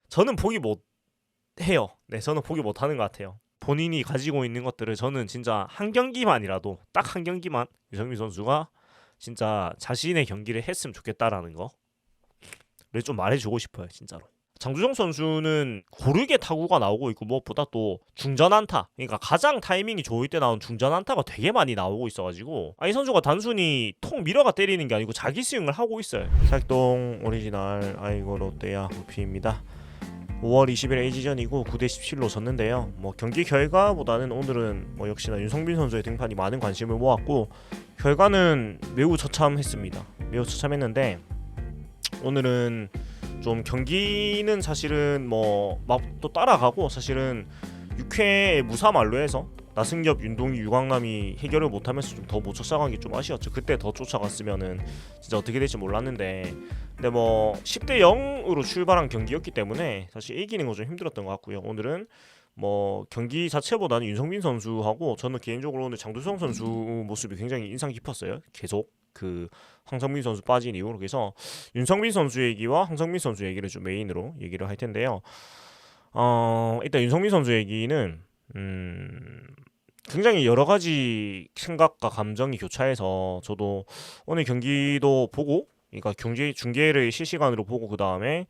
저는 포기 못 해요. 네, 저는 포기 못 하는 것 같아요. 본인이 가지고 있는 것들을 저는 진짜 한 경기만이라도 딱 한 경기만 유성민 선수가 진짜 자신의 경기를 했으면 좋겠다라는 거를 좀 말해주고 싶어요, 진짜로. 장주성 선수는 고르게 타구가 나오고 있고 무엇보다 또 중전 안타, 그러니까 가장 타이밍이 좋을 때 나온 중전 안타가 되게 많이 나오고 있어가지고 이 선수가 단순히 통 밀어가 때리는 게 아니고 자기 스윙을 하고 있어요. 살동 오리지널 아이고 롯데야 루피입니다. 5월 20일 A지전이고 9대 17로 졌는데요. 뭐 경기 결과보다는 오늘은 뭐 역시나 윤성빈 선수의 등판이 많은 관심을 모았고 결과는 매우 처참했습니다. 매우 처참했는데 오늘은 좀 경기는 사실은 뭐 막 또 따라가고 사실은 6회 무사 만루에서 나승엽, 윤동희, 유광남이 해결을 못하면서 좀 더 못 쫓아간 게 좀 아쉬웠죠. 그때 더 쫓아갔으면은 진짜 어떻게 될지 몰랐는데 근데 뭐 10대 0으로 출발한 경기였기 때문에 사실 이기는 거 좀 힘들었던 것 같고요. 오늘은 뭐 경기 자체보다는 윤성빈 선수하고 저는 개인적으로 오늘 장두성 선수 모습이 굉장히 인상 깊었어요. 계속 그 황성민 선수 빠진 이후로. 그래서 윤성빈 선수 얘기와 황성민 선수 얘기를 좀 메인으로 얘기를 할 텐데요. 일단 윤성민 선수 얘기는 굉장히 여러 가지 생각과 감정이 교차해서 저도 오늘 경기도 보고, 그러니까 경기 중계를 실시간으로 보고 그 다음에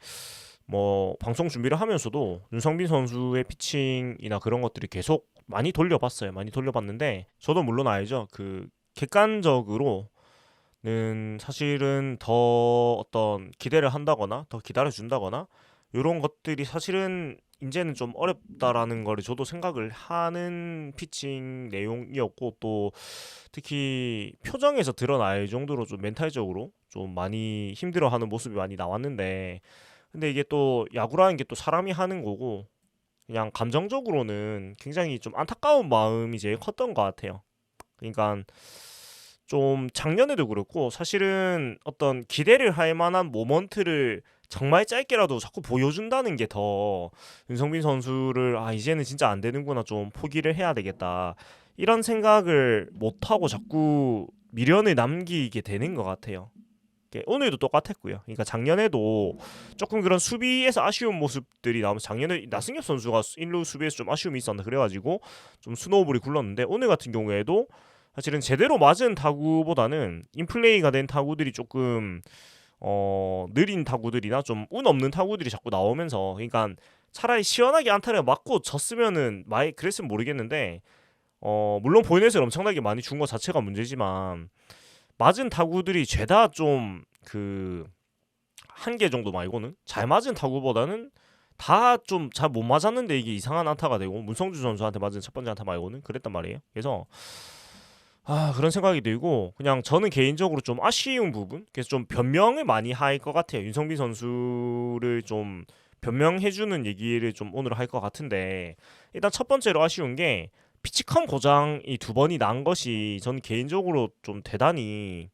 뭐 방송 준비를 하면서도 윤성빈 선수의 피칭이나 그런 것들이 계속 많이 돌려봤어요. 많이 돌려봤는데 저도 물론 알죠. 그 객관적으로는 사실은 더 어떤 기대를 한다거나 더 기다려 준다거나 이런 것들이 사실은 이제는 좀 어렵다라는 거를 저도 생각을 하는 피칭 내용이었고 또 특히 표정에서 드러날 정도로 좀 멘탈적으로 좀 많이 힘들어하는 모습이 많이 나왔는데 근데 이게 또 야구라는 게 또 사람이 하는 거고 그냥 감정적으로는 굉장히 좀 안타까운 마음이 제일 컸던 것 같아요. 그러니까 좀 작년에도 그렇고 사실은 어떤 기대를 할 만한 모먼트를 정말 짧게라도 자꾸 보여준다는 게 더 윤성빈 선수를 이제는 진짜 안 되는구나 좀 포기를 해야 되겠다 이런 생각을 못하고 자꾸 미련을 남기게 되는 것 같아요. 오늘도 똑같았고요. 그러니까 작년에도 조금 그런 수비에서 아쉬운 모습들이 나오면서 작년에 나승엽 선수가 1루 수비에서 좀 아쉬움이 있었나 그래가지고 좀 스노우볼이 굴렀는데 오늘 같은 경우에도 사실은 제대로 맞은 타구보다는 인플레이가 된 타구들이 조금 느린 타구들이나 좀 운 없는 타구들이 자꾸 나오면서 그러니까 차라리 시원하게 안타를 맞고 졌으면은 많이 그랬으면 모르겠는데 물론 보이넷을 엄청나게 많이 준 것 자체가 문제지만 맞은 타구들이 죄다 좀 그 한 개 정도 말고는 잘 맞은 타구보다는 다 좀 잘 못 맞았는데 이게 이상한 안타가 되고 문성주 선수한테 맞은 첫 번째 안타 말고는 그랬단 말이에요. 그래서 그런 생각이 들고 그냥 저는 개인적으로 좀 아쉬운 부분 그래서 좀 변명을 많이 할 것 같아요. 윤성빈 선수를 좀 변명해주는 얘기를 좀 오늘 할 것 같은데 일단 첫 번째로 아쉬운 게 피치컴 고장이 두 번이 난 것이 저는 개인적으로 좀 대단히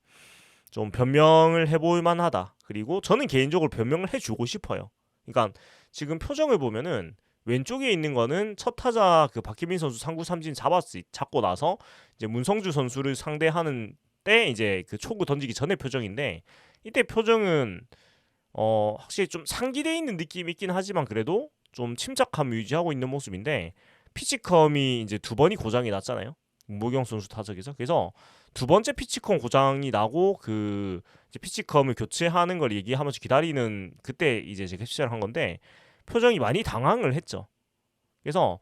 좀 변명을 해볼 만하다. 그리고 저는 개인적으로 변명을 해주고 싶어요. 그러니까 지금 표정을 보면은 왼쪽에 있는 거는 첫 타자 그 박희민 선수 3구 삼진 잡고 나서 이제 문성주 선수를 상대하는 때 이제 그 초구 던지기 전의 표정인데 이때 표정은 확실히 좀 상기돼 있는 느낌이 있긴 하지만 그래도 좀 침착함 유지하고 있는 모습인데 피치컴이 이제 두 번이 고장이 났잖아요. 문보경 선수 타석에서. 그래서 두 번째 피치컴 고장이 나고 그 이제 피치컴을 교체하는 걸 얘기하면서 기다리는 그때 이제 제가 캡처를 한 건데 표정이 많이 당황을 했죠. 그래서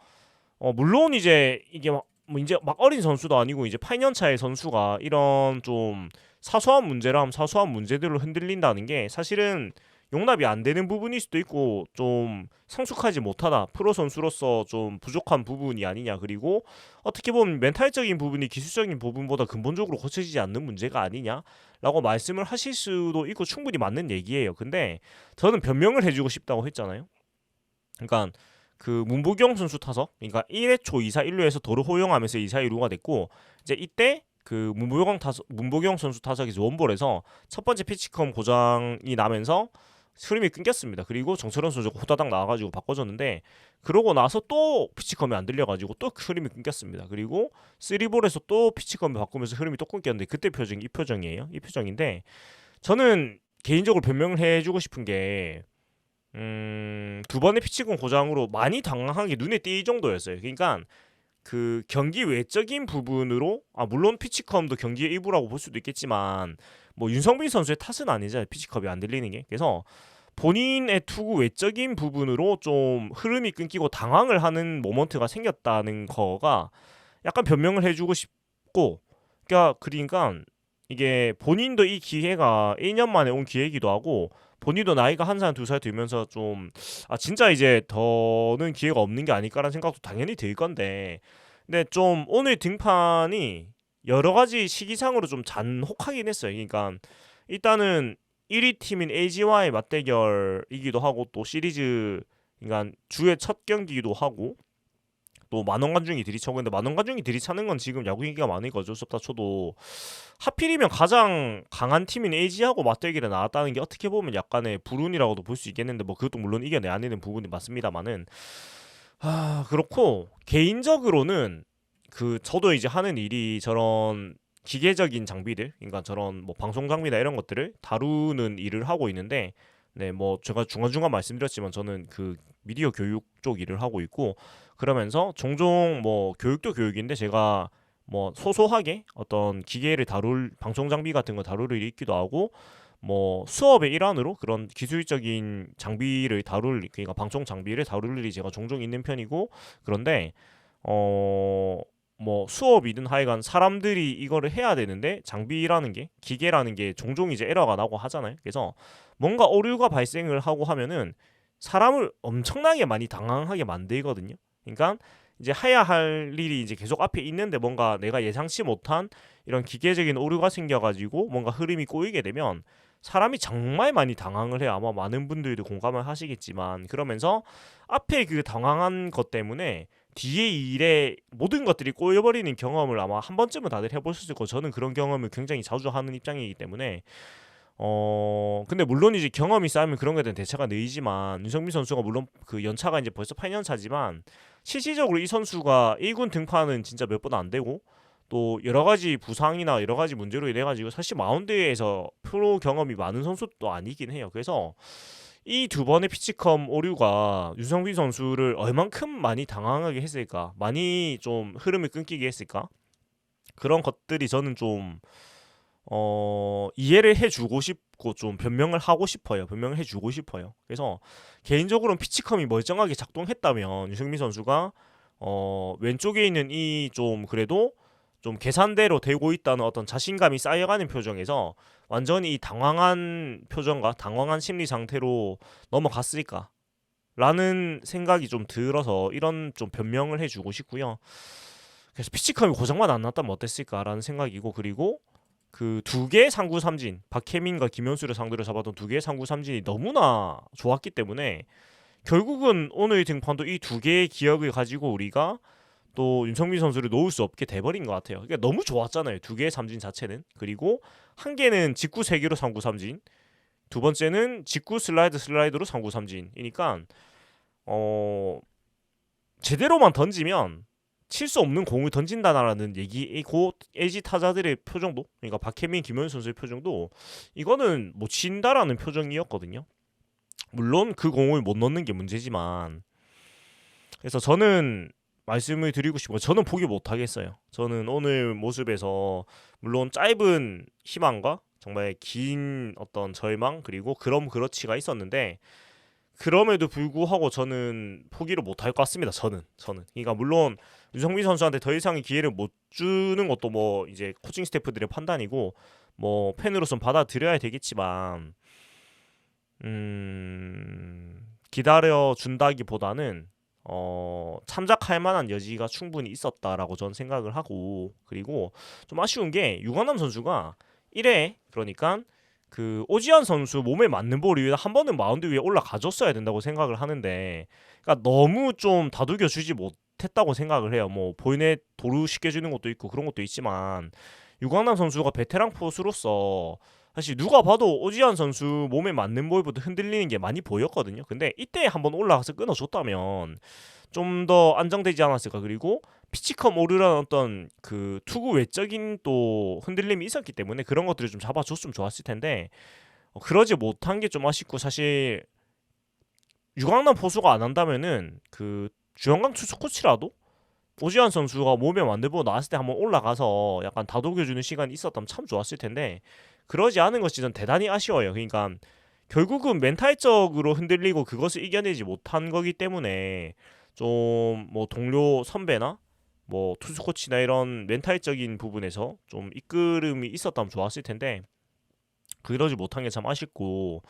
물론 이제 이게 뭐 이제 막 어린 선수도 아니고 이제 8년 차의 선수가 이런 좀 사소한 문제람 사소한 문제들로 흔들린다는 게 사실은 용납이 안 되는 부분일 수도 있고 좀 성숙하지 못하다 프로 선수로서 좀 부족한 부분이 아니냐 그리고 어떻게 보면 멘탈적인 부분이 기술적인 부분보다 근본적으로 고쳐지지 않는 문제가 아니냐라고 말씀을 하실 수도 있고 충분히 맞는 얘기예요. 근데 저는 변명을 해주고 싶다고 했잖아요. 그러니까 그 문보경 선수 타석, 그러니까 1회 초 2사 1루에서 도루 허용하면서 2사 1루가 됐고 이제 이때 그 문보경 선수 타석에서 원볼에서 첫 번째 피치컴 고장이 나면서 흐름이 끊겼습니다. 그리고 정철원 선수가 호다닥 나와가지고 바꿔줬는데 그러고 나서 또 피치컴이 안 들려가지고 또 흐름이 끊겼습니다. 그리고 3볼에서 또 피치컴을 바꾸면서 흐름이 또 끊겼는데 그때 표정이 이 표정이에요. 이 표정인데 저는 개인적으로 변명을 해주고 싶은 게 두 번의 피치공 고장으로 많이 당황한 게 눈에 띄일 정도였어요. 그러니까 그 경기 외적인 부분으로 물론 피치컴도 경기의 일부라고 볼 수도 있겠지만 뭐 윤성빈 선수의 탓은 아니잖아요. 피치컴이 안 들리는 게. 그래서 본인의 투구 외적인 부분으로 좀 흐름이 끊기고 당황을 하는 모먼트가 생겼다는 거가 약간 변명을 해주고 싶고, 그러니까 이게 본인도 이 기회가 1년 만에 온 기회이기도 하고, 본인도 나이가 한 살 두 살 들면서 좀 진짜 이제 더는 기회가 없는 게 아닐까라는 생각도 당연히 들 건데, 근데 좀 오늘 등판이 여러 가지 시기상으로 좀 잔혹하긴 했어요. 그러니까 일단은 1위 팀인 LG와의 맞대결이기도 하고, 또 시리즈, 그러니까 주의 첫 경기이기도 하고, 또 만원관중이 들이쳐고, 근데 만원관중이 들이차는 건 지금 야구 인기가 많으니까 어쩔 수 없다 쳐도, 하필이면 가장 강한 팀인 LG하고 맞대결에 나왔다는 게 어떻게 보면 약간의 불운이라고도 볼 수 있겠는데, 뭐 그것도 물론 이겨내야 되는 부분이 맞습니다만은, 그렇고 개인적으로는 저도 이제 하는 일이 저런 기계적인 장비들, 그러니까 저런 뭐 방송 장비나 이런 것들을 다루는 일을 하고 있는데, 네, 뭐 제가 중간중간 말씀드렸지만 저는 그 미디어 교육 쪽 일을 하고 있고, 그러면서 종종 뭐 교육도 교육인데 제가 뭐 소소하게 어떤 기계를 다룰 방송 장비 같은 거 다룰 일이 있기도 하고, 뭐 수업의 일환으로 그런 기술적인 장비를 그러니까 방송 장비를 다룰 일이 제가 종종 있는 편이고, 그런데 뭐 수업이든 하여간 사람들이 이거를 해야 되는데 장비라는 게, 기계라는 게 종종 이제 에러가 나고 하잖아요. 그래서 뭔가 오류가 발생을 하고 하면은 사람을 엄청나게 많이 당황하게 만들거든요. 그러니까 이제 해야 할 일이 이제 계속 앞에 있는데 뭔가 내가 예상치 못한 이런 기계적인 오류가 생겨가지고 뭔가 흐름이 꼬이게 되면 사람이 정말 많이 당황을 해요. 아마 많은 분들도 공감을 하시겠지만, 그러면서 앞에 그 당황한 것 때문에 뒤에 일에 모든 것들이 꼬여버리는 경험을 아마 한 번쯤은 다들 해보셨을 거고, 저는 그런 경험을 굉장히 자주 하는 입장이기 때문에, 근데 물론 이제 경험이 쌓이면 그런 거에 대한 대처가 느리지만, 윤석민 선수가 물론 그 연차가 이제 벌써 8년 차지만 실질적으로 이 선수가 1군 등판은 진짜 몇 번 안 되고, 또 여러 가지 부상이나 여러 가지 문제로 인해 가지고 사실 마운드에서 프로 경험이 많은 선수도 아니긴 해요. 그래서 이 두 번의 피치컴 오류가 윤성빈 선수를 얼만큼 많이 당황하게 했을까, 많이 좀 흐름을 끊기게 했을까, 그런 것들이 저는 좀 이해를 해주고 싶고 좀 변명을 하고 싶어요. 변명을 해주고 싶어요. 그래서 개인적으로는 피치컴이 멀쩡하게 작동했다면 윤승민 선수가 왼쪽에 있는 이 좀 그래도 좀 계산대로 되고 있다는 어떤 자신감이 쌓여가는 표정에서 완전히 이 당황한 표정과 당황한 심리 상태로 넘어갔을까? 라는 생각이 좀 들어서 이런 좀 변명을 해주고 싶고요. 그래서 피치컴이 고장만 안 났다면 어땠을까라는 생각이고, 그리고 그 두 개의 상구 삼진, 박혜민과 김현수를 상대로 잡았던 두 개의 상구 삼진이 너무나 좋았기 때문에 결국은 오늘 등판도 이 두 개의 기억을 가지고 우리가 또 윤성민 선수를 놓을 수 없게 돼버린 것 같아요. 그러니까 너무 좋았잖아요. 두 개의 삼진 자체는. 그리고 한 개는 직구 세 개로 상구 삼진, 두 번째는 직구 슬라이드로 상구 삼진이니까 제대로만 던지면 칠 수 없는 공을 던진다라는 얘기고, LG 타자들의 표정도, 그러니까 박혜민, 김현수 선수의 표정도 이거는 못 친다라는 표정이었거든요. 물론 그 공을 못 넣는 게 문제지만, 그래서 저는 말씀을 드리고 싶고, 저는 포기 못 하겠어요. 저는 오늘 모습에서 물론 짧은 희망과 정말 긴 어떤 절망, 그리고 그럼 그렇지가 있었는데, 그럼에도 불구하고 저는 포기를 못 할 것 같습니다. 저는 그러니까 물론 유성민 선수한테 더 이상의 기회를 못 주는 것도 뭐 이제 코칭 스태프들의 판단이고, 뭐 팬으로선 받아들여야 되겠지만, 기다려 준다기보다는 참작할 만한 여지가 충분히 있었다라고 저는 생각을 하고, 그리고 좀 아쉬운 게 유관남 선수가 1회, 그러니까 그 오지환 선수 몸에 맞는 볼이 한 번은 마운드 위에 올라가줬어야 된다고 생각을 하는데, 그러니까 너무 좀 다독여 주지 못했다고 생각을 해요. 뭐 보이넷 도루 시켜주는 것도 있고 그런 것도 있지만, 유광남 선수가 베테랑 포수로서 사실 누가 봐도 오지환 선수 몸에 맞는 볼보다 흔들리는 게 많이 보였거든요. 근데 이때 한번 올라가서 끊어줬다면 좀 더 안정되지 않았을까. 그리고 피치컴 오류라는 어떤 그 투구 외적인 또 흔들림이 있었기 때문에 그런 것들을 좀 잡아줬으면 좋았을 텐데, 그러지 못한 게 좀 아쉽고, 사실 유강남 포수가 안 한다면은 그 주영강 투수 코치라도 오지환 선수가 몸에 만들고 나왔을 때 한번 올라가서 약간 다독여주는 시간이 있었다면 참 좋았을 텐데 그러지 않은 것이 전 대단히 아쉬워요. 그러니까 결국은 멘탈적으로 흔들리고 그것을 이겨내지 못한 거기 때문에 좀 뭐 동료 선배나 뭐 투수 코치나 이런 멘탈적인 부분에서 좀 이끌음이 있었다면 좋았을 텐데 그러지 못한 게 참 아쉽고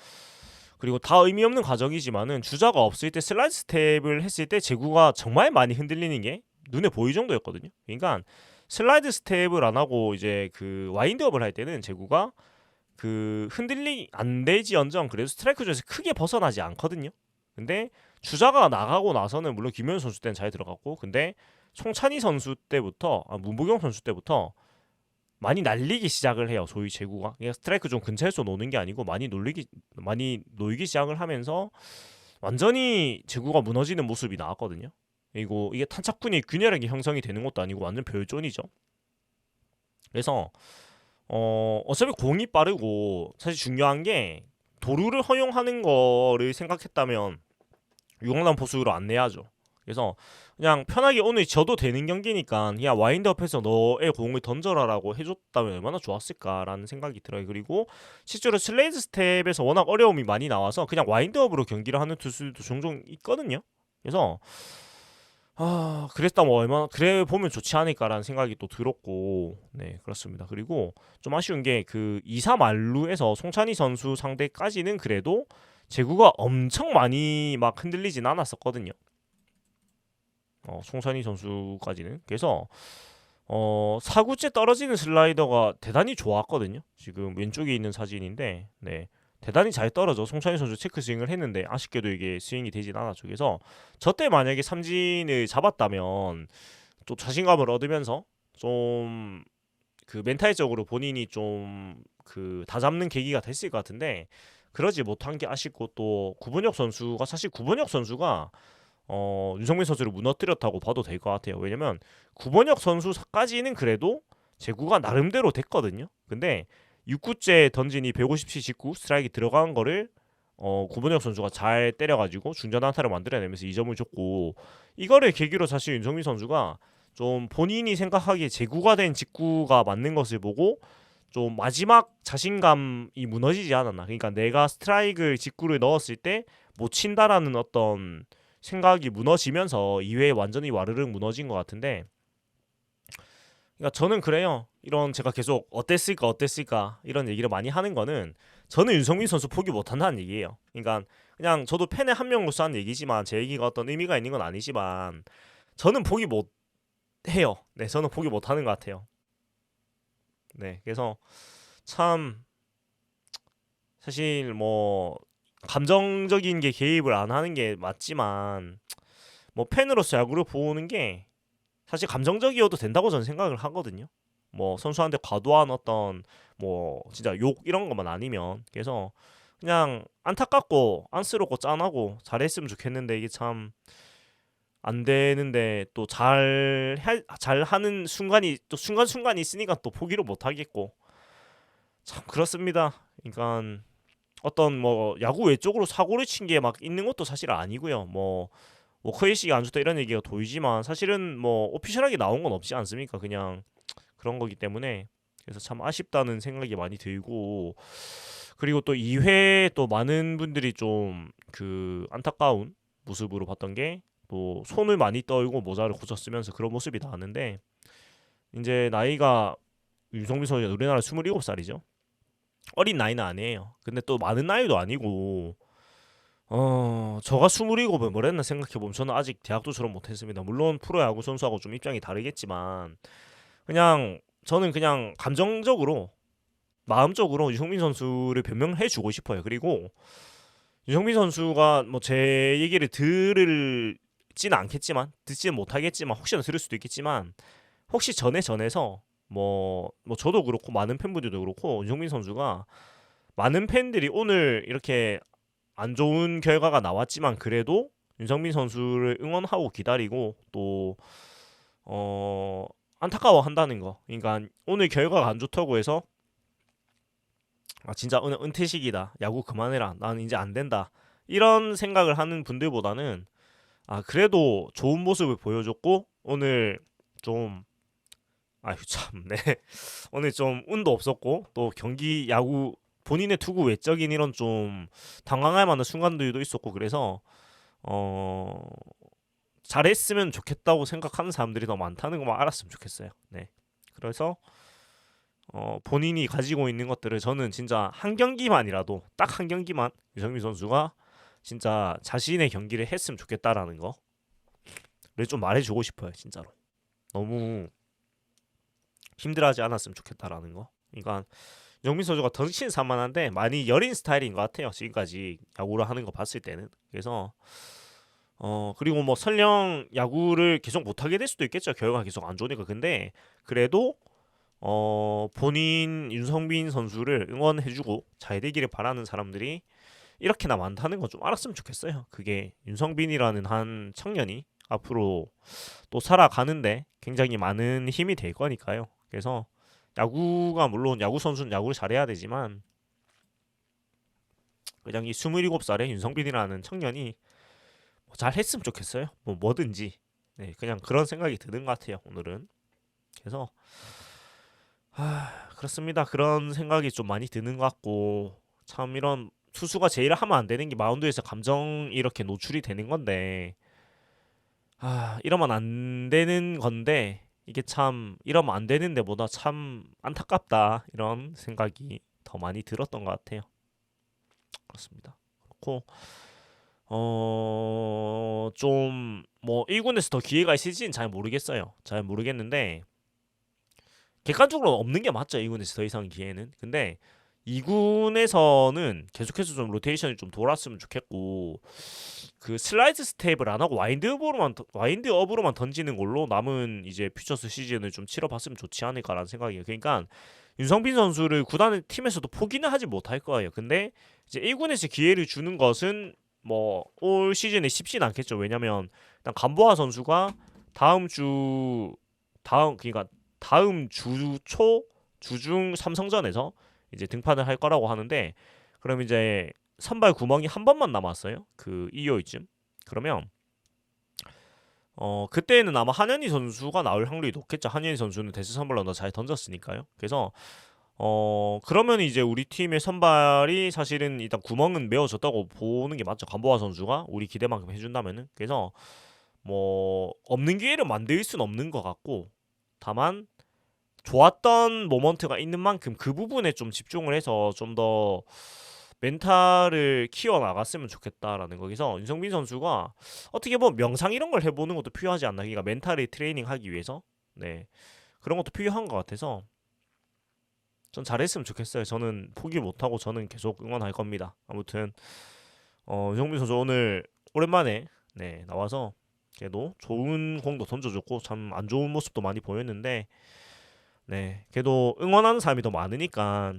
그리고 다 의미 없는 과정이지만은 주자가 없을 때 슬라이드 스텝을 했을 때 제구가 정말 많이 흔들리는 게 눈에 보일 정도였거든요. 그러니까 슬라이드 스텝을 안 하고 이제 그 와인드업을 할 때는 제구가 그 흔들리 안 되지언정 그래도 스트라이크 존에서 크게 벗어나지 않거든요. 근데 주자가 나가고 나서는 물론 김현 선수 때는 잘 들어갔고 근데 송찬희 선수 때부터 문보경 선수 때부터 많이 날리기 시작을 해요. 소위 제구가 그냥 스트라이크 존 근처에서 노는 게 아니고 많이 놓이기 시작을 하면서 완전히 제구가 무너지는 모습이 나왔거든요. 그리고 이게 탄착군이 균열하게 형성이 되는 것도 아니고 완전 별존이죠. 그래서 어차피 공이 빠르고 사실 중요한 게 도루를 허용하는 거를 생각했다면 유강남 포수로 안 내야죠. 그래서 그냥 편하게 오늘 져도 되는 경기니까 그냥 와인드업해서 너의 공을 던져라라고 해줬다면 얼마나 좋았을까라는 생각이 들어요. 그리고 실제로 슬레이드 스텝에서 워낙 어려움이 많이 나와서 그냥 와인드업으로 경기를 하는 투수들도 종종 있거든요. 그래서 그랬다면 얼마나 그래 보면 좋지 않을까라는 생각이 또 들었고, 네 그렇습니다. 그리고 좀 아쉬운 게 그 2사 만루에서 송찬희 선수 상대까지는 그래도 제구가 엄청 많이 막 흔들리진 않았었거든요. 송찬희 선수까지는 그래서 4구째 떨어지는 슬라이더가 대단히 좋았거든요. 지금 왼쪽에 있는 사진인데, 네 대단히 잘 떨어져 송찬희 선수 체크 스윙을 했는데 아쉽게도 이게 스윙이 되진 않았죠. 그래서 저때 만약에 삼진을 잡았다면 또 자신감을 얻으면서 좀 그 멘탈적으로 본인이 좀 그 다잡는 계기가 됐을 것 같은데 그러지 못한 게 아쉽고 또 구본혁 선수가 사실 구본혁 선수가 윤성민 선수를 무너뜨렸다고 봐도 될 것 같아요. 왜냐면 구본혁 선수까지는 그래도 제구가 나름대로 됐거든요. 근데 6구째 던진 이 150치 직구 스트라이크 들어간 거를 구본혁 선수가 잘 때려가지고 중전 한타를 만들어내면서 2점을 줬고 이거를 계기로 사실 윤성민 선수가 좀 본인이 생각하기에 제구가 된 직구가 맞는 것을 보고 좀 마지막 자신감이 무너지지 않았나. 그러니까 내가 스트라이크 직구를 넣었을 때 못 친다라는 어떤 생각이 무너지면서 이외에 완전히 와르르 무너진 것 같은데 그러니까 저는 그래요. 이런 제가 계속 어땠을까 이런 얘기를 많이 하는 거는 저는 윤성민 선수 포기 못한다는 얘기예요. 그러니까 그냥 저도 팬의 한 명으로서 한 얘기지만 제 얘기가 어떤 의미가 있는 건 아니지만 저는 포기 못해요. 네, 저는 포기 못하는 것 같아요. 네, 그래서 참 사실 뭐 감정적인 게 개입을 안 하는 게 맞지만 뭐 팬으로서 야구를 보는 게 사실 감정적이어도 된다고 저는 생각을 하거든요. 뭐 선수한테 과도한 어떤 뭐 진짜 욕 이런 것만 아니면 그래서 그냥 안타깝고 안쓰럽고 짠하고 잘했으면 좋겠는데 이게 참 안 되는데 또 잘하는 순간이 또 순간순간이 있으니까 또 포기를 못 하겠고 참 그렇습니다. 그러니까 어떤 뭐 야구 외적으로 사고를 친 게 막 있는 것도 사실 아니고요. 뭐 워커힐식이 안 좋다 이런 얘기가 도이지만 사실은 뭐 오피셜하게 나온 건 없지 않습니까? 그냥 그런 거기 때문에 그래서 참 아쉽다는 생각이 많이 들고 그리고 또 2회 또 많은 분들이 좀 그 안타까운 모습으로 봤던 게 또 손을 많이 떨고 모자를 고쳤으면서 그런 모습이 나왔는데 이제 나이가 윤성민 선수가 우리나라 27살이죠. 어린 나이는 아니에요. 근데 또 많은 나이도 아니고 저가 27을 뭐랬나 생각해보면 저는 아직 대학도 졸업 못했습니다. 물론 프로야구 선수하고 좀 입장이 다르겠지만 그냥 저는 그냥 감정적으로 마음적으로 유성민 선수를 변명해주고 싶어요. 그리고 유성민 선수가 뭐 제 얘기를 들을지는 않겠지만 듣지는 못하겠지만 혹시나 들을 수도 있겠지만 혹시 전에서 뭐 저도 그렇고 많은 팬분들도 그렇고 유성민 선수가 많은 팬들이 오늘 이렇게 안 좋은 결과가 나왔지만 그래도 윤성민 선수를 응원하고 기다리고 또 안타까워한다는 거. 그러니까 오늘 결과가 안 좋다고 해서 진짜 오늘 은퇴식이다. 야구 그만해라. 나는 이제 안 된다. 이런 생각을 하는 분들보다는 그래도 좋은 모습을 보여줬고 오늘 좀 아유 참 네. 오늘 좀 운도 없었고 또 경기 야구 본인의 투구 외적인 이런 좀 당황할 만한 순간들도 있었고 그래서 어 잘했으면 좋겠다고 생각하는 사람들이 더 많다는 것만 알았으면 좋겠어요. 네. 그래서 본인이 가지고 있는 것들을 저는 진짜 한 경기만이라도 딱 한 경기만 유성민 선수가 진짜 자신의 경기를 했으면 좋겠다라는 거를 좀 말해주고 싶어요. 진짜로 너무 힘들어하지 않았으면 좋겠다라는 거. 그러니까 유성민 선수가 덩치는 산만한데 많이 여린 스타일인 것 같아요. 지금까지 야구를 하는 거 봤을 때는. 그래서 그리고 뭐 설령 야구를 계속 못하게 될 수도 있겠죠. 결과가 계속 안 좋으니까. 근데 그래도 본인 윤성빈 선수를 응원해주고 잘 되기를 바라는 사람들이 이렇게나 많다는 거 좀 알았으면 좋겠어요. 그게 윤성빈이라는 한 청년이 앞으로 또 살아가는데 굉장히 많은 힘이 될 거니까요. 그래서 야구가 물론 야구 선수는 야구를 잘해야 되지만 그냥 이 27살의 윤성빈이라는 청년이 잘 했으면 좋겠어요. 뭐든지. 네, 그냥 그런 생각이 드는 것 같아요. 오늘은. 그래서 그렇습니다. 그런 생각이 좀 많이 드는 것 같고 참 이런 투수가 제일 하면 안 되는 게 마운드에서 감정이 이렇게 노출이 되는 건데 이러면 안 되는 건데 이게 참 이러면 안 되는 데보다 참 안타깝다 이런 생각이 더 많이 들었던 것 같아요. 그렇습니다. 그렇고 좀 뭐 1군에서 더 기회가 있을지는 잘 모르겠어요. 잘 모르겠는데 객관적으로 없는 게 맞죠. 1군에서 더 이상 기회는. 근데 2군에서는 계속해서 좀 로테이션이 좀 돌았으면 좋겠고 그 슬라이드 스텝을 안 하고 와인드업으로만 던지는 걸로 남은 이제 퓨처스 시즌을 좀 치러봤으면 좋지 않을까라는 생각이에요. 그러니까 윤성빈 선수를 구단의 팀에서도 포기는 하지 못할 거예요. 근데 이제 1군에서 기회를 주는 것은 뭐 올 시즌에 쉽진 않겠죠. 왜냐면 일단 간보아 선수가 그러니까 다음 주초 주중 삼성전에서 이제 등판을 할 거라고 하는데 그럼 이제 선발 구멍이 한 번만 남았어요. 그 일요일쯤. 그러면 그때는 아마 한현희 선수가 나올 확률이 높겠죠. 한현희 선수는 대세 선발로 잘 던졌으니까요. 그래서 그러면 이제 우리 팀의 선발이 사실은 일단 구멍은 메워졌다고 보는 게 맞죠. 간보아 선수가 우리 기대만큼 해준다면은. 그래서 뭐 없는 기회를 만들 수는 없는 것 같고 다만 좋았던 모먼트가 있는 만큼 그 부분에 좀 집중을 해서 좀 더 멘탈을 키워 나갔으면 좋겠다라는 거기서 윤성빈 선수가 어떻게 보면 명상 이런 걸 해보는 것도 필요하지 않나. 그러니까 멘탈을 트레이닝하기 위해서 네 그런 것도 필요한 것 같아서 전 잘했으면 좋겠어요. 저는 포기 못하고 저는 계속 응원할 겁니다. 아무튼 윤성빈 선수 오늘 오랜만에 네 나와서 걔도 좋은 공도 던져줬고 참 안 좋은 모습도 많이 보였는데 네 걔도 응원하는 사람이 더 많으니까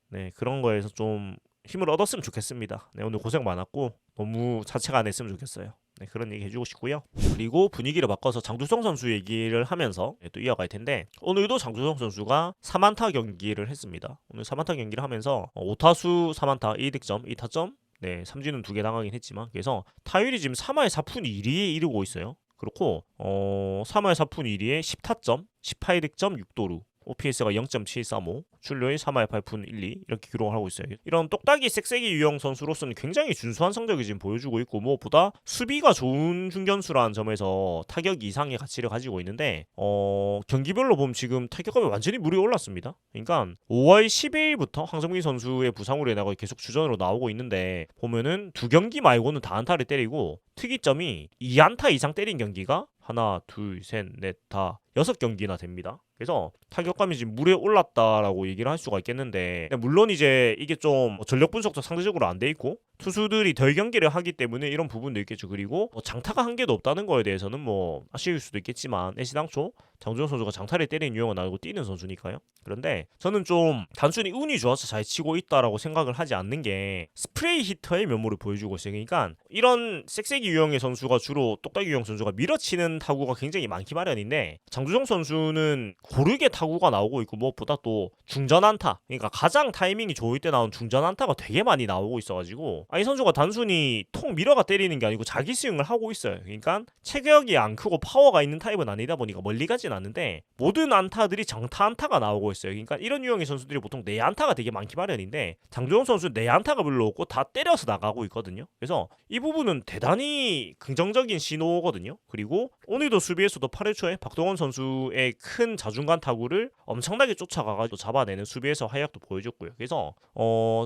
네 그런 거에서 좀 힘을 얻었으면 좋겠습니다. 네 오늘 고생 많았고 너무 자책 안 했으면 좋겠어요. 네 그런 얘기 해주고 싶고요. 그리고 분위기를 바꿔서 장두성 선수 얘기를 하면서 또 이어갈 텐데 오늘도 장두성 선수가 3안타 경기를 했습니다. 오늘 3안타 경기를 하면서 5타수 3안타 2득점 2타점 네 삼진은 2개 당하긴 했지만 그래서 타율이 지금 3할 4푼 1리에 이르고 있어요. 그렇고 3할 4푼 1리에 10타점 18득점 6도루 OPS가 0.735, 출루율 3할 8푼 12 이렇게 기록을 하고 있어요. 이런 똑딱이 섹세기 유형 선수로서는 굉장히 준수한 성적을 지금 보여주고 있고 무엇보다 수비가 좋은 중견수라는 점에서 타격 이상의 가치를 가지고 있는데 경기별로 보면 지금 타격감이 완전히 물이 올랐습니다. 그러니까 5월 10일부터 황성민 선수의 부상으로 인하여 계속 주전으로 나오고 있는데 보면은 두 경기 말고는 다 안타를 때리고 특이점이 2안타 이상 때린 경기가 하나, 둘, 셋, 넷, 다 6경기나 됩니다. 그래서 타격감이 지금 물에 올랐다라고 얘기를 할 수가 있겠는데 물론 이제 이게 좀 전력 분석도 상대적으로 안 돼 있고 투수들이 덜 경기를 하기 때문에 이런 부분도 있겠죠. 그리고 장타가 한 개도 없다는 거에 대해서는 뭐 아쉬울 수도 있겠지만 애시당초 장준영 선수가 장타를 때리는 유형은 아니고 뛰는 선수니까요. 그런데 저는 좀 단순히 운이 좋아서 잘 치고 있다라고 생각을 하지 않는 게 스프레이 히터의 면모를 보여주고 있어요. 그러니까 이런 섹세기 유형의 선수가 주로 똑딱이 유형 선수가 밀어치는 타구가 굉장히 많기 마련인데 장주성 선수는 고르게 타구가 나오고 있고 무엇보다 또 중전 안타, 그러니까 가장 타이밍이 좋을 때 나온 중전 안타가 되게 많이 나오고 있어가지고 이 선수가 단순히 통 밀어가 때리는 게 아니고 자기 스윙을 하고 있어요. 그러니까 체격이 안 크고 파워가 있는 타입은 아니다 보니까 멀리 가진 않는데 모든 안타들이 정타 안타가 나오고 있어요. 그러니까 이런 유형의 선수들이 보통 내 안타가 되게 많기 마련인데 장주성 선수는 내 안타가 별로 없고 다 때려서 나가고 있거든요. 그래서 이 부분은 대단히 긍정적인 신호거든요. 그리고 오늘도 수비에서도 8회 초에 박동원 선수의 큰 자중간 타구를 엄청나게 쫓아가가지고 잡아내는 수비에서 활약도 보여줬고요. 그래서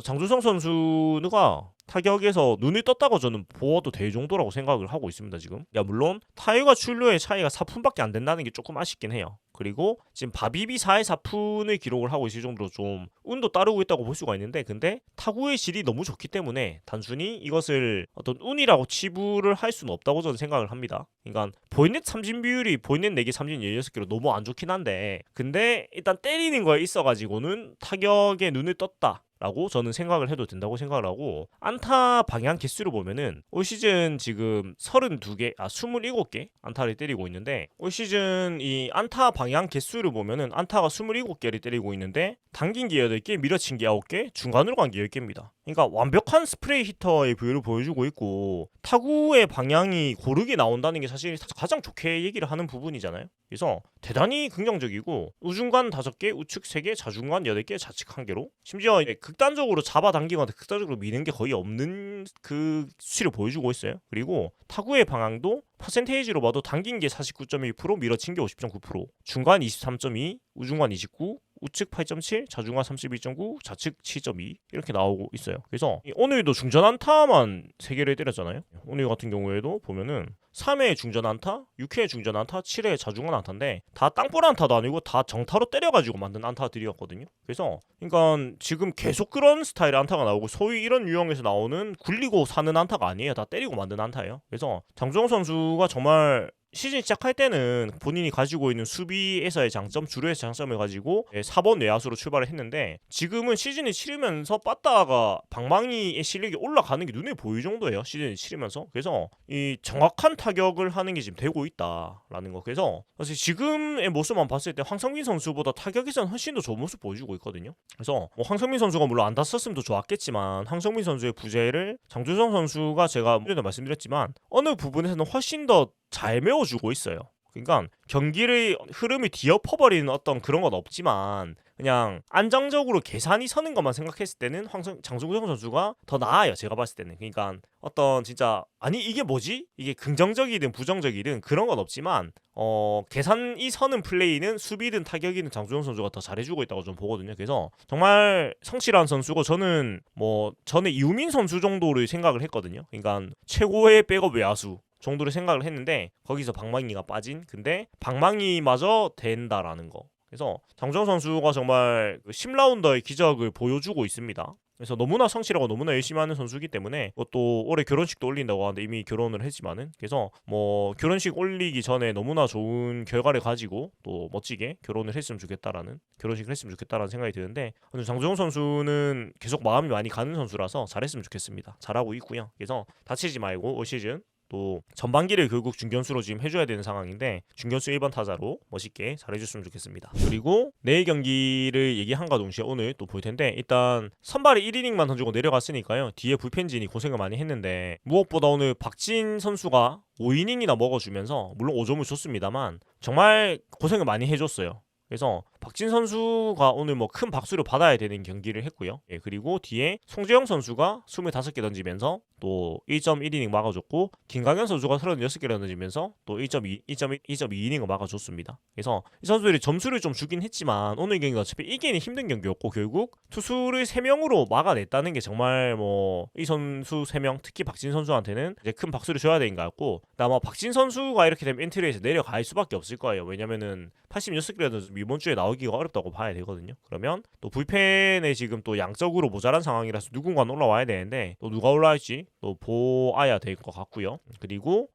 장주성 선수가 타격에서 눈을 떴다고 저는 보아도 될 정도라고 생각을 하고 있습니다. 지금 물론 타율과 출루의 차이가 4푼밖에 안 된다는 게 조금 아쉽긴 해요. 그리고 지금 바비비 4의 4푼을 기록을 하고 있을 정도로 좀 운도 따르고 있다고 볼 수가 있는데, 근데 타구의 질이 너무 좋기 때문에 단순히 이것을 어떤 운이라고 치부를 할 수는 없다고 저는 생각을 합니다. 그러니까 보이넷 삼진 비율이 보이넷 4개 삼진 16개로 너무 안 좋긴 한데, 근데 일단 때리는 거에 있어가지고는 타격에 눈을 떴다 라고 저는 생각을 해도 된다고 생각을 하고, 안타 방향 개수를 보면은 올 시즌 지금 27개 안타를 때리고 있는데, 올 시즌 이 안타 방향 개수를 보면은 안타가 27개를 때리고 있는데 당긴 게 8개, 밀어친 게 9개, 중간으로 간 게 10개입니다. 그러니까 완벽한 스프레이 히터의 비율을 보여주고 있고 타구의 방향이 고르게 나온다는 게 사실 가장 좋게 얘기를 하는 부분이잖아요. 그래서 대단히 긍정적이고 우중간 5개, 우측 3개, 좌중간 8개, 좌측 1개로 심지어 극단적으로 잡아당기거나 극단적으로 미는 게 거의 없는 그 수치를 보여주고 있어요. 그리고 타구의 방향도 퍼센테이지로 봐도 당긴 게 49.1%, 밀어친 게 50.9%, 중간 23.2, 우중간 29, 우측 8.7, 좌중간 31.9, 좌측 7.2 이렇게 나오고 있어요. 그래서 오늘도 중전 안타만 3개를 때렸잖아요. 오늘 같은 경우에도 보면은 3회 중전 안타, 6회 중전 안타, 7회 좌중간 안타인데 다 땅볼 안타도 아니고 다 정타로 때려가지고 만든 안타들이었거든요. 그래서 그러니까 지금 계속 그런 스타일의 안타가 나오고 소위 이런 유형에서 나오는 굴리고 사는 안타가 아니에요. 다 때리고 만든 안타예요. 그래서 장주성 선수가 정말 시즌 시작할 때는 본인이 가지고 있는 수비에서의 장점, 주루에서 장점을 가지고 4번 외야수로 출발을 했는데 지금은 시즌을 치르면서 빠따가 방망이의 실력이 올라가는 게 눈에 보일 정도예요. 시즌을 치르면서. 그래서 이 정확한 타격을 하는 게 지금 되고 있다라는 거. 그래서 사실 지금의 모습만 봤을 때 황성민 선수보다 타격에서는 훨씬 더 좋은 모습 보여주고 있거든요. 그래서 뭐 황성민 선수가 물론 안 다쳤으면 더 좋았겠지만 황성민 선수의 부재를 장주성 선수가 제가 전에도 말씀드렸지만 어느 부분에서는 훨씬 더 잘 메워주고 있어요. 그러니까 경기의 흐름이 뒤엎어버리는 어떤 그런 건 없지만 그냥 안정적으로 계산이 서는 것만 생각했을 때는 장주성 선수가 더 나아요. 제가 봤을 때는. 그러니까 어떤 진짜 아니 이게 뭐지? 이게 긍정적이든 부정적이든 그런 건 없지만 계산이 서는 플레이는 수비든 타격이든 장주성 선수가 더 잘해주고 있다고 좀 보거든요. 그래서 정말 성실한 선수고 저는 뭐 전에 이우민 선수 정도를 생각을 했거든요. 그러니까 최고의 백업 외야수 정도를 생각을 했는데 거기서 방망이가 빠진, 근데 방망이마저 된다라는 거. 그래서 장주성 선수가 정말 10라운더의 기적을 보여주고 있습니다. 그래서 너무나 성실하고 너무나 열심히 하는 선수이기 때문에 또 올해 결혼식도 올린다고 하는데 이미 결혼을 했지만은 그래서 뭐 결혼식 올리기 전에 너무나 좋은 결과를 가지고 또 멋지게 결혼을 했으면 좋겠다라는 결혼식을 했으면 좋겠다라는 생각이 드는데 장주성 선수는 계속 마음이 많이 가는 선수라서 잘했으면 좋겠습니다. 잘하고 있고요. 그래서 다치지 말고 올 시즌 또 전반기를 결국 중견수로 지금 해줘야 되는 상황인데 중견수 1번 타자로 멋있게 잘해줬으면 좋겠습니다. 그리고 내일 경기를 얘기한과 동시에 오늘 또 볼 텐데 일단 선발에 1이닝만 던지고 내려갔으니까요. 뒤에 불펜진이 고생을 많이 했는데 무엇보다 오늘 박진 선수가 5이닝이나 먹어주면서 물론 5점을 줬습니다만 정말 고생을 많이 해줬어요. 그래서 박진 선수가 오늘 뭐 큰 박수를 받아야 되는 경기를 했고요. 그리고 뒤에 송재영 선수가 25개 던지면서 또 1.1이닝 막아줬고 김강현 선수가 36개를 던지면서 또 2.2이닝을 막아줬습니다. 그래서 이 선수들이 점수를 좀 주긴 했지만 오늘 경기가 어차피 이기는 힘든 경기였고 결국 투수를 3명으로 막아냈다는 게 정말 뭐 이 선수 3명 특히 박진 선수한테는 이제 큰 박수를 줘야 되는 것 같고 아마 박진 선수가 이렇게 되면 엔트리에서 내려갈 수밖에 없을 거예요. 왜냐면은 86개를 던져 이번 주에 나오기가 어렵다고 봐야 되거든요. 그러면 또 불펜에 지금 또 양적으로 모자란 상황이라서 누군가는 올라와야 되는데 또 누가 올라갈지 또 보아야 될 것 같고요. 그리고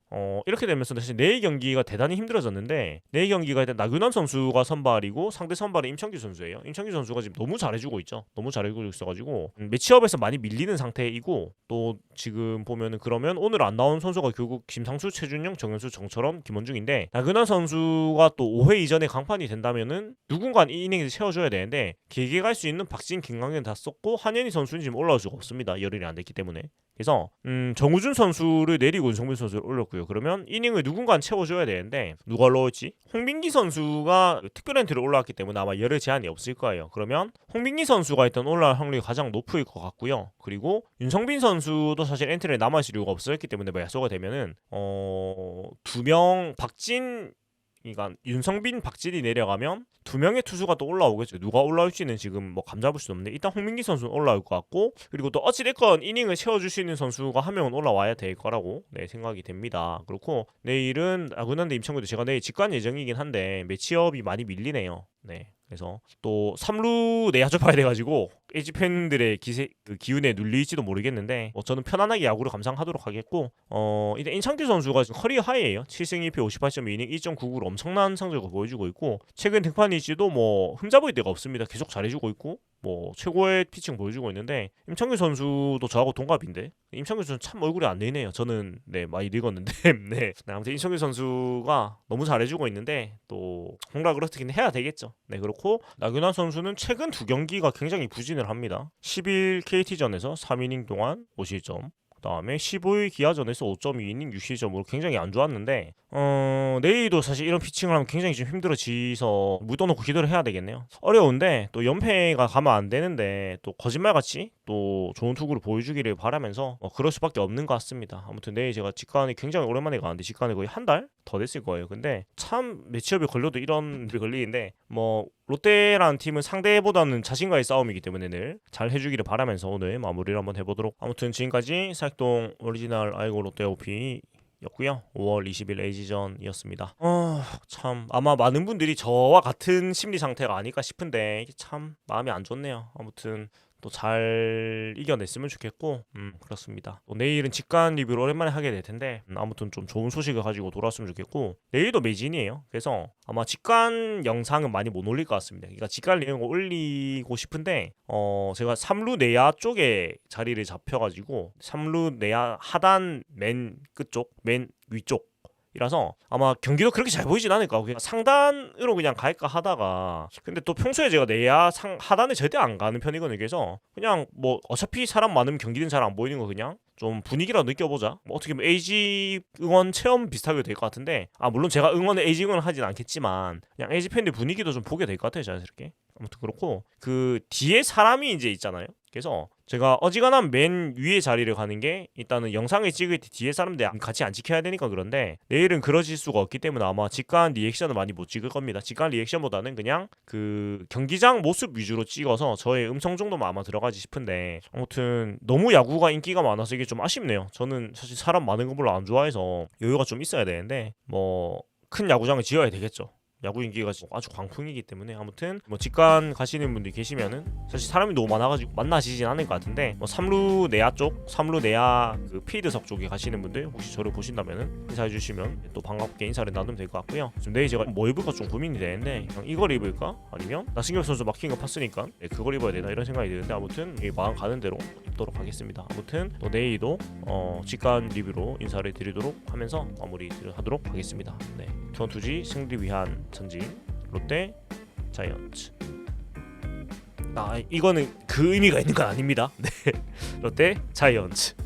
이렇게 되면서 사실 내일 경기가 대단히 힘들어졌는데 내일 경기가 일단 나균환 선수가 선발이고 상대 선발은 임창규 선수예요. 임창규 선수가 지금 너무 잘해주고 있죠. 너무 잘해주고 있어가지고 매치업에서 많이 밀리는 상태이고 또 지금 보면은 그러면 오늘 안 나온 선수가 결국 김상수, 최준영, 정현수, 정철원, 김원중인데 나균환 선수가 또 5회 이전에 강판이 된다면은 누군가 이 이닝에서 채워줘야 되는데 길게 갈 수 있는 박진, 김광현 다 썼고 한현희 선수는 지금 올라올 수가 없습니다. 열흘이 안 됐기 때문에. 그래서 정우준 선수를 내리고 윤성빈 선수를 올렸고요. 그러면 이닝을 누군가 채워줘야 되는데 누가 올라올지? 홍민기 선수가 특별 엔트리로 올라왔기 때문에 아마 열흘 제한이 없을 거예요. 그러면 홍민기 선수가 일단 올라올 확률이 가장 높을 것 같고요. 그리고 윤성빈 선수도 사실 엔트리에 남아있을 이유가 없었기 때문에 야소가 되면은 2명 박진 그러니까 윤성빈, 박진이 내려가면 두 명의 투수가 또 올라오겠죠. 누가 올라올지는 지금 뭐 감잡을 수 없는데 일단 홍민기 선수는 올라올 것 같고 그리고 또 어찌됐건 이닝을 채워줄 수 있는 선수가 한 명은 올라와야 될 거라고 생각이 됩니다. 그렇고 내일은 그런데 임창규도 제가 내일 직관 예정이긴 한데 매치업이 많이 밀리네요. 네. 그래서 또 3루 내야조 봐야 돼가지고 LG 팬들의 기운에 눌릴지도 모르겠는데 저는 편안하게 야구를 감상하도록 하겠고 일단 임창규 선수가 지금 커리어 하이에요. 7승 1패 58.2이닝 1.99로 엄청난 성적을 보여주고 있고 최근 등판일지도 뭐 흠잡을 데가 없습니다. 계속 잘해주고 있고 뭐 최고의 피칭 보여주고 있는데 임창규 선수도 저하고 동갑인데 임창규 선수 참 얼굴이 안 내리네요. 저는 많이 늙었는데 네. 아무튼 임창규 선수가 너무 잘해주고 있는데 또 공략을 어떻게 해야 되겠죠. 네 그렇고 나균환 선수는 최근 두 경기가 굉장히 부진을 합니다. 10일 KT전에서 3이닝 동안 5실점 그다음에 15일 기아전에서 5.2이닝 6실점으로 굉장히 안 좋았는데 내일도 사실 이런 피칭을 하면 굉장히 좀 힘들어지서 묻어놓고 기도를 해야 되겠네요. 어려운데 또 연패가 가면 안 되는데 또 거짓말같이 또 좋은 투구를 보여주기를 바라면서 그럴 수밖에 없는 것 같습니다. 아무튼 내일 제가 직관이 굉장히 오랜만에 가는데 직관이 거의 한 달 더 됐을 거예요. 근데 참 매치업이 걸려도 이런 일이 걸리는데 뭐 롯데라는 팀은 상대보다는 자신과의 싸움이기 때문에 늘 잘 해주기를 바라면서 오늘 마무리를 한번 해보도록. 아무튼 지금까지 사익동 오리지널 아이고 롯데 오피 였고요. 5월 20일 LG전이었습니다. 참 아마 많은 분들이 저와 같은 심리 상태가 아닐까 싶은데 참 마음이 안 좋네요. 아무튼 또 잘 이겨냈으면 좋겠고 그렇습니다. 또 내일은 직관 리뷰를 오랜만에 하게 될 텐데 아무튼 좀 좋은 소식을 가지고 돌아왔으면 좋겠고 내일도 매진이에요. 그래서 아마 직관 영상은 많이 못 올릴 것 같습니다. 그러니까 직관 내용을 올리고 싶은데 제가 3루 내야 쪽에 자리를 잡혀가지고 3루 내야 하단 맨 끝쪽 맨 위쪽 이라서 아마 경기도 그렇게 잘 보이진 않을 거고 그냥 상단으로 그냥 갈까 하다가 근데 또 평소에 제가 내야 하단에 절대 안 가는 편이거든요. 그래서 그냥 뭐 어차피 사람 많으면 경기는 잘 안 보이는 거 그냥 좀 분위기라도 느껴보자. 뭐 어떻게 보면 LG 응원 체험 비슷하게 될 것 같은데 물론 제가 LG 응원을 하진 않겠지만 그냥 LG 팬들 분위기도 좀 보게 될 것 같아요. 자연스럽게. 아무튼 그렇고 그 뒤에 사람이 이제 있잖아요. 그래서 제가 어지간한 맨 위에 자리를 가는 게 일단은 영상을 찍을 때 뒤에 사람들 같이 안 지켜야 되니까 그런데 내일은 그러실 수가 없기 때문에 아마 직관 리액션을 많이 못 찍을 겁니다. 직관 리액션보다는 그냥 그 경기장 모습 위주로 찍어서 저의 음성 정도만 아마 들어가지 싶은데 아무튼 너무 야구가 인기가 많아서 이게 좀 아쉽네요. 저는 사실 사람 많은 거 별로 안 좋아해서 여유가 좀 있어야 되는데 뭐 큰 야구장을 지어야 되겠죠. 야구 인기가 아주 광풍이기 때문에 아무튼 뭐 직관 가시는 분들이 계시면은 사실 사람이 너무 많아가지고 만나시진 않을 것 같은데 뭐 3루 내야 쪽, 3루 내야 그 필드석 쪽에 가시는 분들 혹시 저를 보신다면은 인사해 주시면 또 반갑게 인사를 나누면 될 것 같고요. 지금 내일 제가 뭐 입을까 좀 고민이 되는데 그냥 이걸 입을까 아니면 나승엽 선수 막힌 거 팠으니까 그걸 입어야 되나 이런 생각이 드는데 아무튼 마음 가는 대로 입도록 하겠습니다. 아무튼 또 내일도 직관 리뷰로 인사를 드리도록 하면서 마무리 하도록 하겠습니다. 네, 투원투지 승리 위한 전진 롯데 자이언츠. 이거는 그 의미가 있는 건 아닙니다. 네, 롯데 자이언츠.